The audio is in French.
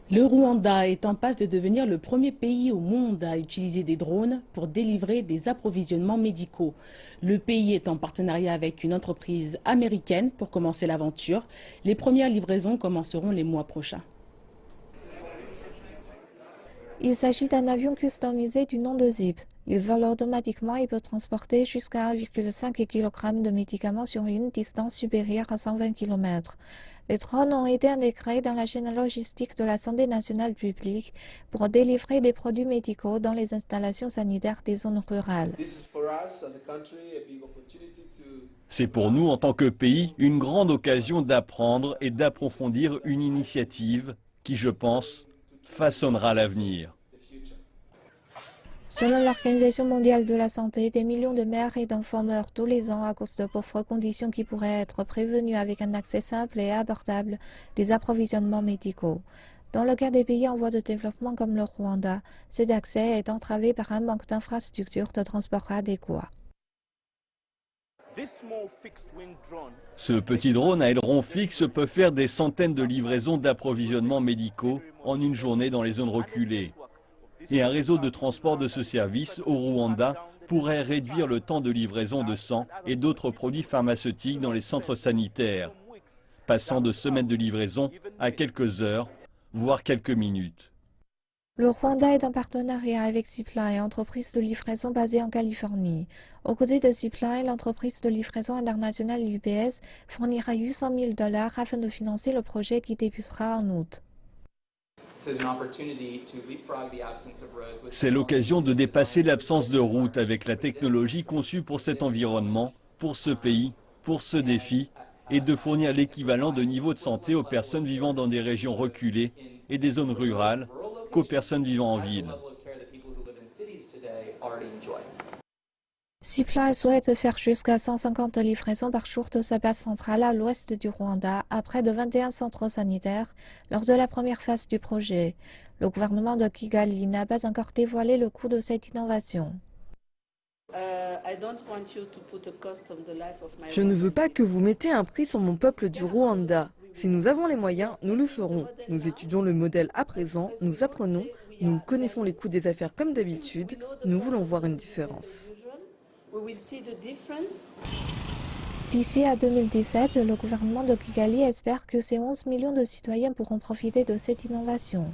Le Rwanda est en passe de devenir le premier pays au monde à utiliser des drones pour délivrer des approvisionnements médicaux. Le pays est en partenariat avec une entreprise américaine pour commencer l'aventure. Les premières livraisons commenceront les mois prochains. Il s'agit d'un avion customisé du nom de Zip. Il vole automatiquement et peut transporter jusqu'à 1,5 kg de médicaments sur une distance supérieure à 120 km. Les drones ont été intégrés dans la chaîne logistique de la santé nationale publique pour délivrer des produits médicaux dans les installations sanitaires des zones rurales. C'est pour nous, en tant que pays, une grande occasion d'apprendre et d'approfondir une initiative qui, je pense, façonnera l'avenir. Selon l'Organisation mondiale de la santé, des millions de mères et d'enfants meurent tous les ans à cause de pauvres conditions qui pourraient être prévenues avec un accès simple et abordable des approvisionnements médicaux. Dans le cas des pays en voie de développement comme le Rwanda, cet accès est entravé par un manque d'infrastructures de transport adéquats. Ce petit drone à aileron fixe peut faire des centaines de livraisons d'approvisionnements médicaux en une journée dans les zones reculées. Et un réseau de transport de ce service au Rwanda pourrait réduire le temps de livraison de sang et d'autres produits pharmaceutiques dans les centres sanitaires, passant de semaines de livraison à quelques heures, voire quelques minutes. Le Rwanda est en partenariat avec Zipline, entreprise de livraison basée en Californie. Aux côtés de Zipline, l'entreprise de livraison internationale UPS fournira 800 000 $ afin de financer le projet qui débutera en août. C'est l'occasion de dépasser l'absence de route avec la technologie conçue pour cet environnement, pour ce pays, pour ce défi, et de fournir l'équivalent de niveau de santé aux personnes vivant dans des régions reculées et des zones rurales qu'aux personnes vivant en ville. Zipline souhaite faire jusqu'à 150 livraisons par jour de sa base centrale à l'ouest du Rwanda à près de 21 centres sanitaires lors de la première phase du projet. Le gouvernement de Kigali n'a pas encore dévoilé le coût de cette innovation. Je ne veux pas que vous mettez un prix sur mon peuple du Rwanda. Si nous avons les moyens, nous le ferons. Nous étudions le modèle à présent, nous apprenons, nous connaissons les coûts des affaires comme d'habitude, nous voulons voir une différence. D'ici à 2017, le gouvernement de Kigali espère que ces 11 millions de citoyens pourront profiter de cette innovation.